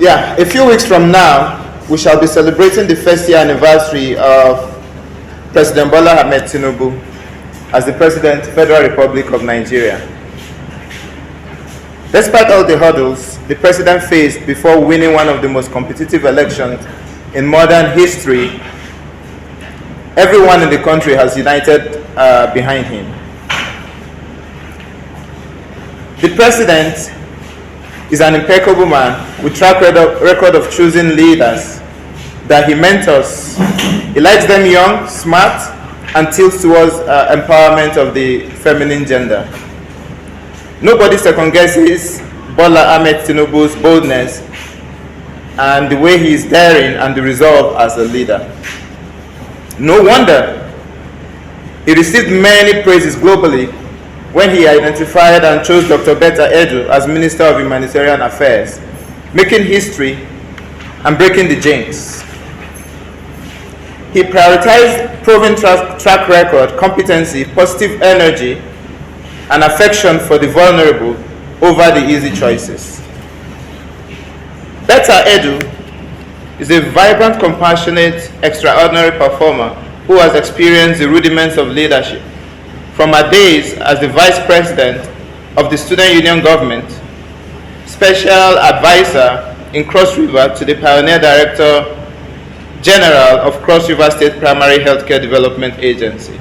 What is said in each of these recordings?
Yeah, a few weeks from now, we shall be celebrating the first year anniversary of President Bola Ahmed Tinubu as the President, Federal Republic of Nigeria. Despite all the hurdles the President faced before winning one of the most competitive elections in modern history, everyone in the country has united behind him. The President is an impeccable man with track record of choosing leaders that he mentors. He likes them young, smart, and tilts towards empowerment of the feminine gender. Nobody second guesses Bola Ahmed Tinubu's boldness and the way he is daring and the resolve as a leader. No wonder he received many praises globally when he identified and chose Dr. Betta Edu as Minister of Humanitarian Affairs, making history and breaking the jinx. He prioritized proven track record, competency, positive energy, and affection for the vulnerable over the easy choices. Betta Edu is a vibrant, compassionate, extraordinary performer who has experienced the rudiments of leadership from her days as the Vice President of the Student Union Government, Special Advisor in Cross River to the Pioneer Director General of Cross River State Primary Healthcare Development Agency,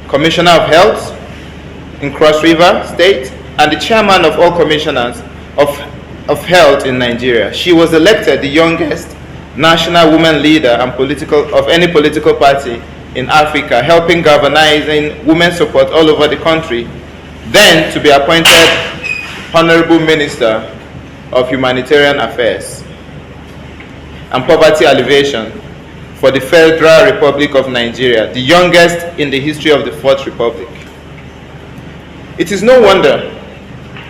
Commissioner of Health in Cross River State, and the Chairman of all Commissioners of Health in Nigeria. She was elected the youngest national woman leader and of any political party in Africa, helping galvanizing women's support all over the country, then to be appointed Honorable Minister of Humanitarian Affairs and Poverty Alleviation for the Federal Republic of Nigeria, the youngest in the history of the Fourth Republic. It is no wonder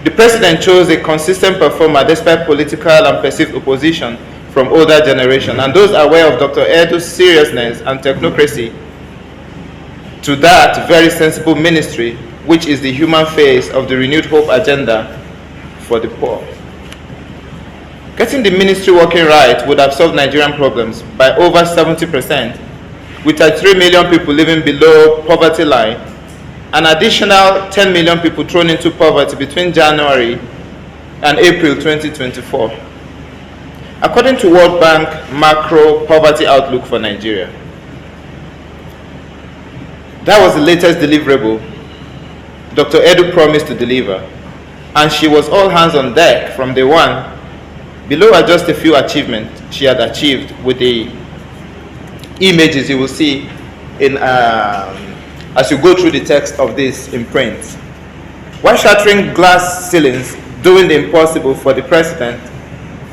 the President chose a consistent performer despite political and perceived opposition from older generation, and those aware of Dr. Edu's seriousness and technocracy to that very sensible ministry, which is the human face of the renewed hope agenda for the poor. Getting the ministry working right would have solved Nigerian problems by over 70%, with 3 million people living below poverty line, an additional 10 million people thrown into poverty between January and April 2024, according to World Bank Macro Poverty Outlook for Nigeria. That was the latest deliverable Dr. Edu promised to deliver, and she was all hands on deck from day one. Below are just a few achievements she had achieved with the images you will see in as you go through the text of this in print. While shattering glass ceilings, doing the impossible for the President,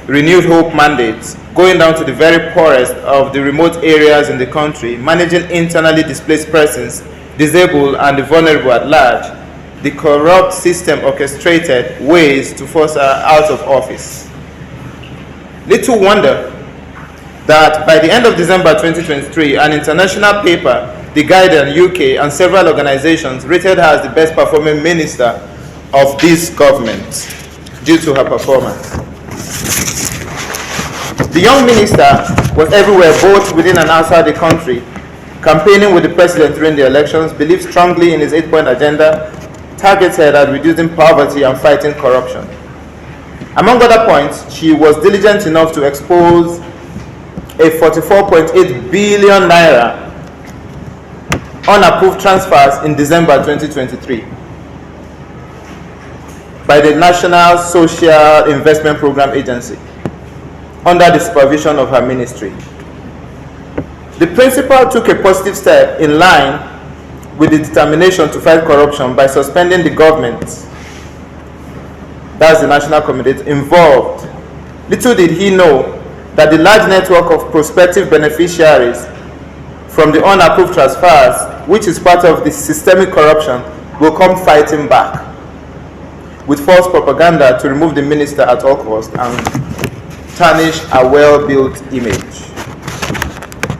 renewed hope mandates, going down to the very poorest of the remote areas in the country, managing internally displaced persons, disabled and the vulnerable at large, the corrupt system orchestrated ways to force her out of office. Little wonder that by the end of December 2023, an international paper, The Guardian UK, and several organizations rated her as the best performing minister of this government due to her performance. The young minister was everywhere, both within and outside the country, campaigning with the President during the elections, believed strongly in his 8-point agenda, targeted at reducing poverty and fighting corruption. Among other points, she was diligent enough to expose a 44.8 billion naira unapproved transfers in December 2023 by the National Social Investment Program Agency under the supervision of her ministry. The principal took a positive step in line with the determination to fight corruption by suspending the government, that's the national committee involved. Little did he know that the large network of prospective beneficiaries from the unapproved transfers, which is part of the systemic corruption, will come fighting back with false propaganda to remove the minister at all costs and tarnish a well-built image.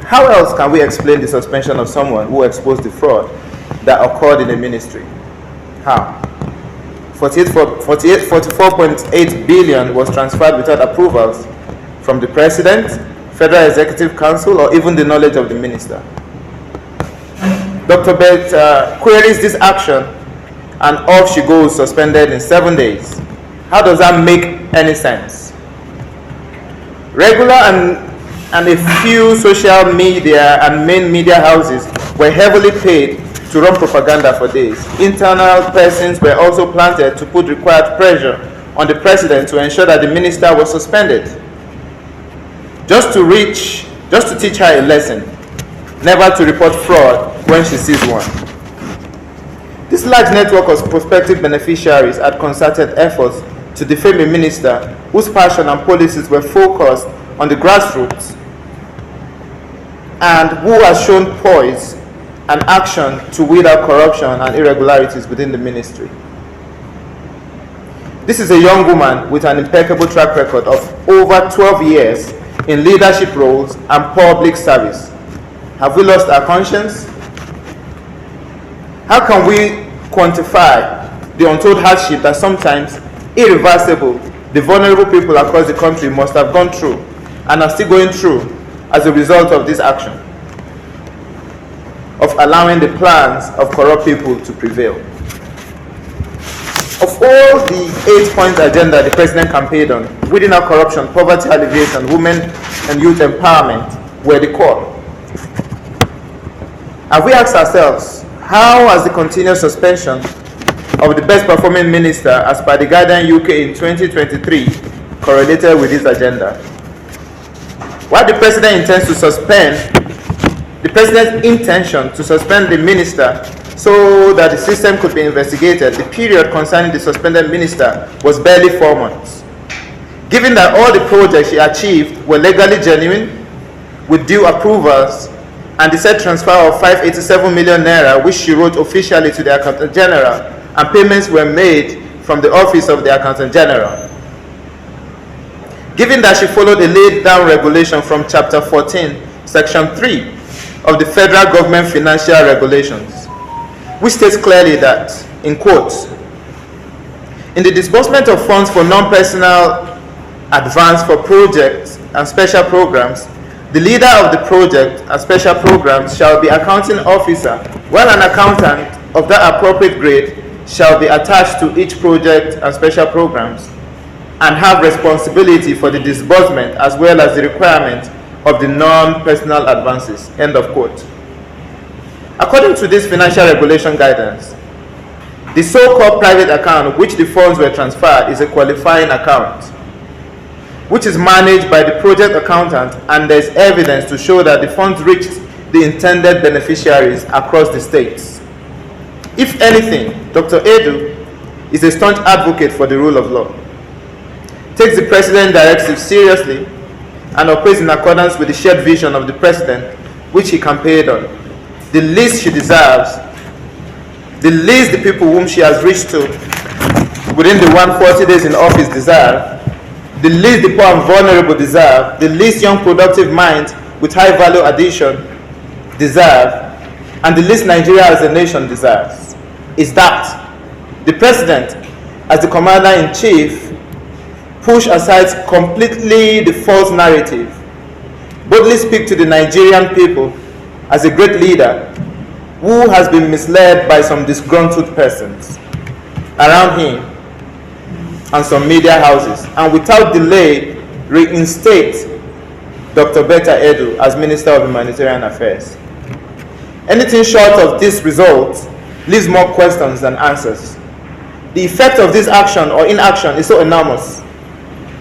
How else can we explain the suspension of someone who exposed the fraud that occurred in the ministry? How? 44.8 billion was transferred without approvals from the President, Federal Executive Council, or even the knowledge of the minister. Dr. Betta queries this action, and off she goes, suspended in 7 days. How does that make any sense? Regular and a few social media and main media houses were heavily paid to run propaganda for days. Internal persons were also planted to put required pressure on the president to ensure that the minister was suspended. Just to teach her a lesson, never to report fraud when she sees one. This large network of prospective beneficiaries had concerted efforts to defame a minister whose passion and policies were focused on the grassroots and who has shown poise and action to weed out corruption and irregularities within the ministry. This is a young woman with an impeccable track record of over 12 years in leadership roles and public service. Have we lost our conscience? How can we quantify the untold hardship that sometimes irreversible the vulnerable people across the country must have gone through and are still going through as a result of this action, of allowing the plans of corrupt people to prevail? Of all the 8-point agenda the president campaigned on, weeding out corruption, poverty alleviation, women and youth empowerment were the core. Have we asked ourselves, how has the continuous suspension of the best performing minister as per the Guardian UK in 2023 correlated with this agenda? While the president's intention to suspend the minister so that the system could be investigated, the period concerning the suspended minister was barely 4 months. Given that all the projects she achieved were legally genuine, with due approvals, and the said transfer of 587 million naira, which she wrote officially to the Accountant General, and payments were made from the Office of the Accountant General. Given that she followed a laid-down regulation from Chapter 14, Section 3 of the Federal Government Financial Regulations, which states clearly that, in quotes, in the disbursement of funds for non-personal advance for projects and special programs, the leader of the project and special programs shall be accounting officer, while an accountant of that appropriate grade shall be attached to each project and special programs and have responsibility for the disbursement as well as the requirement of the non-personal advances. End of quote. According to this financial regulation guidance, the so-called private account which the funds were transferred is a qualifying account, which is managed by the project accountant, and there is evidence to show that the funds reached the intended beneficiaries across the states. If anything, Dr. Edu is a staunch advocate for the rule of law, takes the president's directive seriously, and operates in accordance with the shared vision of the president, which he campaigned on. The least she deserves, the least the people whom she has reached to within the 140 days in office deserve, the least the poor and vulnerable deserve, the least young productive minds with high value addition deserve, and the least Nigeria as a nation deserves, is that the president, as the commander-in-chief, push aside completely the false narrative, boldly speak to the Nigerian people as a great leader who has been misled by some disgruntled persons around him and some media houses, and without delay reinstate Dr. Betta Edu as Minister of Humanitarian Affairs. Anything short of this result leaves more questions than answers. The effect of this action or inaction is so enormous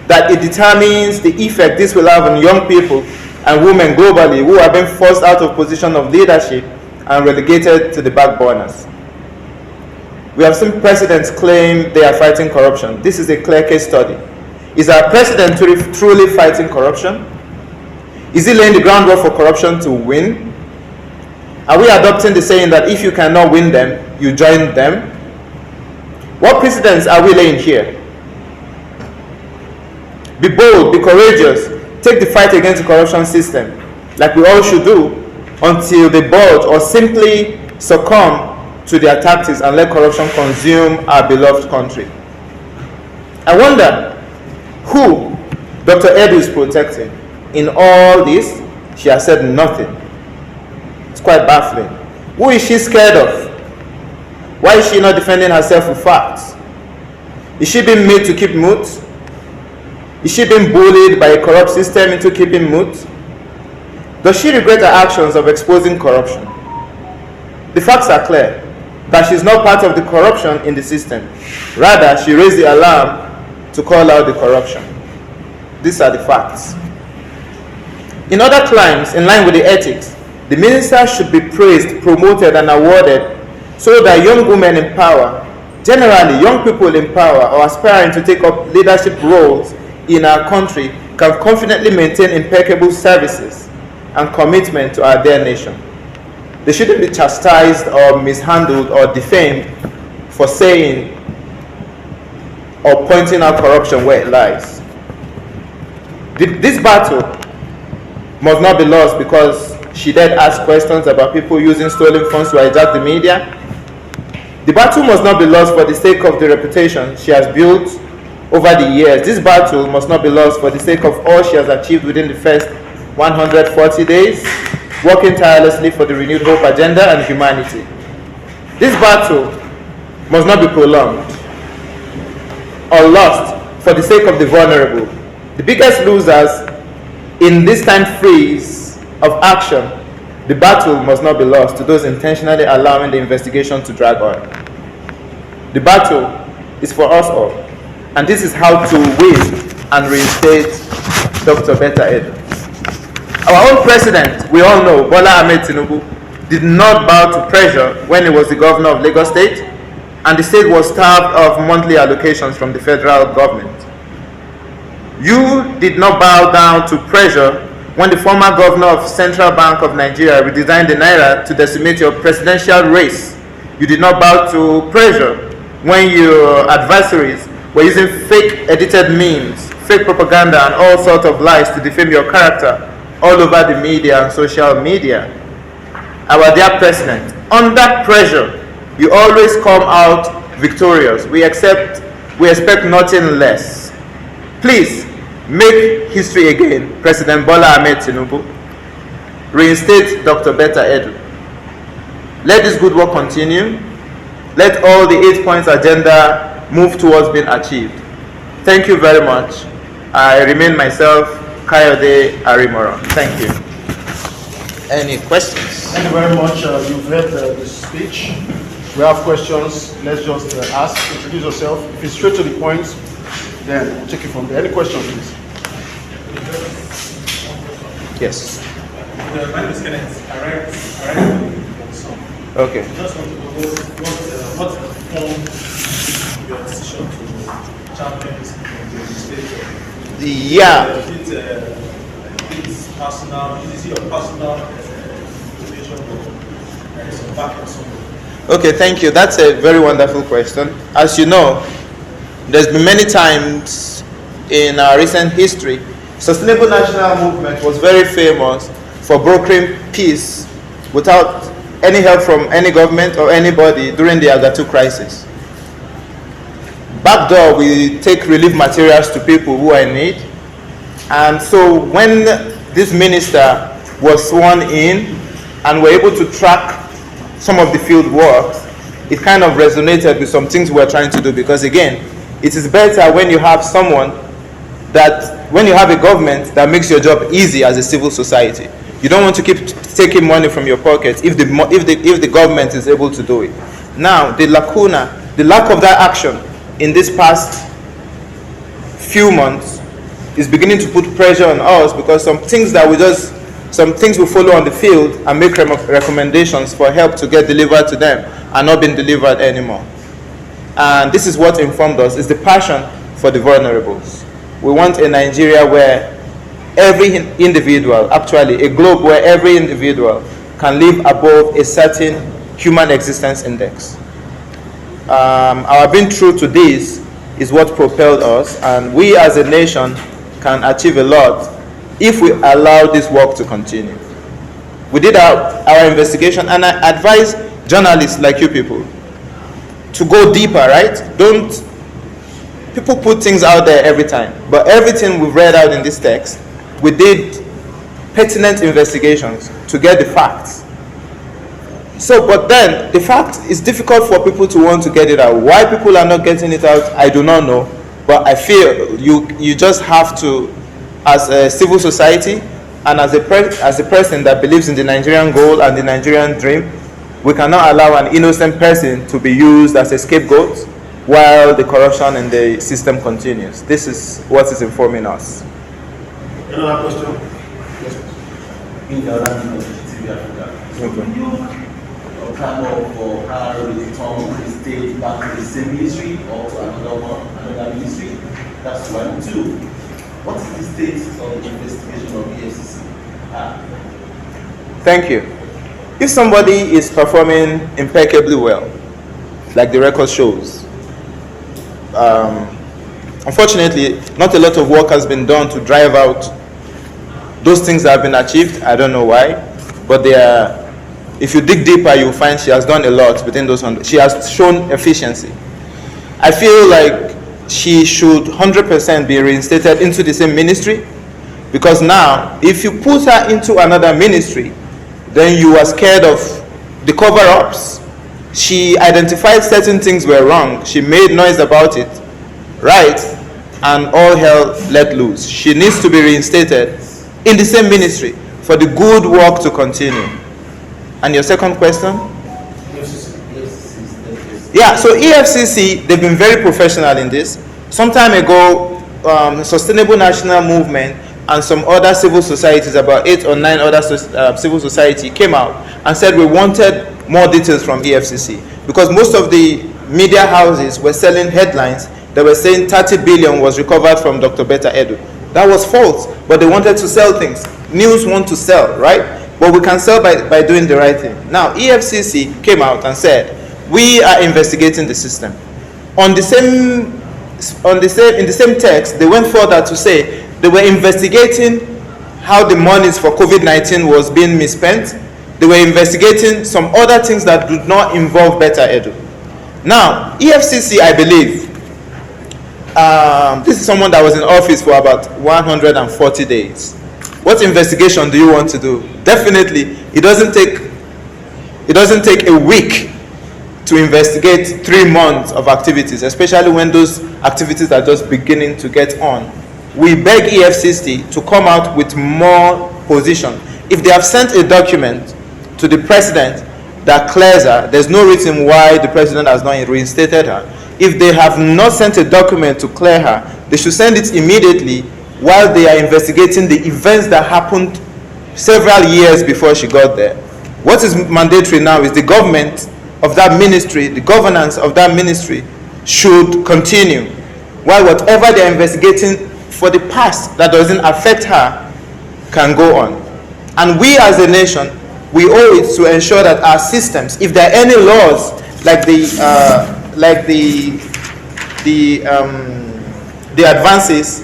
that it determines the effect this will have on young people and women globally who have been forced out of position of leadership and relegated to the back burners. We have seen presidents claim they are fighting corruption. This is a clear case study. Is our president truly fighting corruption? Is he laying the groundwork for corruption to win? Are we adopting the saying that if you cannot win them, you join them? What precedents are we laying here? Be bold, be courageous, take the fight against the corruption system, like we all should do, until they budge or simply succumb to their tactics and let corruption consume our beloved country. I wonder who Dr. Edu is protecting. In all this, she has said nothing. It's quite baffling. Who is she scared of? Why is she not defending herself with facts? Is she being made to keep mute? Is she being bullied by a corrupt system into keeping mute? Does she regret her actions of exposing corruption? The facts are clear that she is not part of the corruption in the system. Rather, she raised the alarm to call out the corruption. These are the facts. In other climes, in line with the ethics, the minister should be praised, promoted, and awarded so that young women in power, generally young people in power or aspiring to take up leadership roles in our country, can confidently maintain impeccable services and commitment to our dear nation. They shouldn't be chastised or mishandled or defamed for saying or pointing out corruption where it lies. This battle must not be lost because she dared ask questions about people using stolen funds to hijack the media. The battle must not be lost for the sake of the reputation she has built over the years. This battle must not be lost for the sake of all she has achieved within the first 140 days, working tirelessly for the renewed hope agenda and humanity. This battle must not be prolonged or lost for the sake of the vulnerable. The biggest losers in this time freeze of action, the battle must not be lost to those intentionally allowing the investigation to drag on. The battle is for us all, and this is how to win and reinstate Dr. Betta Edu. Our own president, we all know, Bola Ahmed Tinubu, did not bow to pressure when he was the governor of Lagos State, and the state was starved of monthly allocations from the federal government. You did not bow down to pressure when the former governor of Central Bank of Nigeria redesigned the Naira to decimate your presidential race. You did not bow to pressure when your adversaries were using fake edited memes, fake propaganda, and all sorts of lies to defame your character all over the media and social media. Our dear president, under pressure, you always come out victorious. We expect nothing less. Please, make history again, President Bola Ahmed Tinubu. Reinstate Dr. Betta Edu. Let this good work continue. Let all the 8 points agenda move towards being achieved. Thank you very much. I remain myself, Kayode Arimoro. Thank you. Any questions? Thank you very much. You've heard the speech. We have questions. Let's just ask, introduce yourself. If it's straight to the point, then we'll take it from there. Any questions, please? Yes. My name is Kenneth. I write Okay. just want to know what informed your decision to champion this state. Yeah. It's personal. Is it your personal motivation or some backup somewhere? Okay, thank you. That's a very wonderful question. As you know, there's been many times in our recent history, Sustainable National Movement was very famous for brokering peace without any help from any government or anybody during the Agatu crisis. Backdoor, we take relief materials to people who are in need. And so when this minister was sworn in and were able to track some of the field works, it kind of resonated with some things we're trying to do, because again, it is better when you have when you have a government that makes your job easy as a civil society. You don't want to keep taking money from your pockets if the government is able to do it. Now, the lack of that action in this past few months is beginning to put pressure on us, because some things we follow on the field and make recommendations for help to get delivered to them are not being delivered anymore. And this is what informed us, is the passion for the vulnerables. We want a Nigeria where every individual, actually a globe where every individual can live above a certain human existence index. Our being true to this is what propelled us, and we as a nation can achieve a lot if we allow this work to continue. We did our investigation, and I advise journalists like you people to go deeper, right? People put things out there every time, but everything we've read out in this text, we did pertinent investigations to get the facts. So, but then the fact is difficult for people to want to get it out. Why people are not getting it out, I do not know. But I feel you just have to, as a civil society and as a person that believes in the Nigerian goal and the Nigerian dream, we cannot allow an innocent person to be used as a scapegoat while the corruption in the system continues. This is what is informing us. Another question? Yes. In the Tinubu, so will you plan for her return to state back to the same ministry or to another ministry? That's 1. 2. What is the state of the investigation of EFCC? Thank you. If somebody is performing impeccably well, like the record shows, unfortunately, not a lot of work has been done to drive out those things that have been achieved. I don't know why, but they are. If you dig deeper, you'll find she has done a lot within those 100. She has shown efficiency. I feel like she should 100% be reinstated into the same ministry, because now, if you put her into another ministry, then you are scared of the cover-ups. She identified certain things were wrong. She made noise about it, right? And all hell let loose. She needs to be reinstated in the same ministry for the good work to continue. And your second question? Yeah, so EFCC, they've been very professional in this. Some time ago, Sustainable National Movement and some other civil societies, about 8 or 9 other civil society, came out and said we wanted more details from EFCC, because most of the media houses were selling headlines that were saying 30 billion was recovered from Dr. Betta Edu. That was false, but they wanted to sell things. News want to sell, right? But we can sell by doing the right thing. Now, EFCC came out and said, we are investigating the system. In the same text, they went further to say they were investigating how the monies for COVID-19 was being misspent. They were investigating some other things that did not involve Betta Edu. Now, EFCC, I believe, this is someone that was in office for about 140 days. What investigation do you want to do? Definitely, it doesn't take a week to investigate 3 months of activities, especially when those activities are just beginning to get on. We beg EFCC to come out with more position. If they have sent a document to the president that clears her, there's no reason why the president has not reinstated her. If they have not sent a document to clear her, they should send it immediately while they are investigating the events that happened several years before she got there. What is mandatory now is the government of that ministry, the governance of that ministry should continue, while whatever they are investigating for the past that doesn't affect her can go on. And we as a nation, we owe it to ensure that our systems, if there are any laws like the advances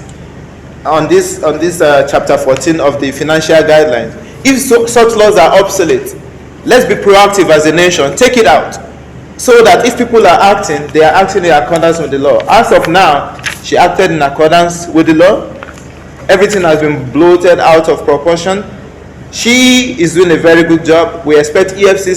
on this chapter 14 of the financial guidelines, if such laws are obsolete, let's be proactive as a nation, take it out, so that if people are acting, they are acting in accordance with the law. As of now, she acted in accordance with the law. Everything has been bloated out of proportion. She is doing a very good job. We expect EFCC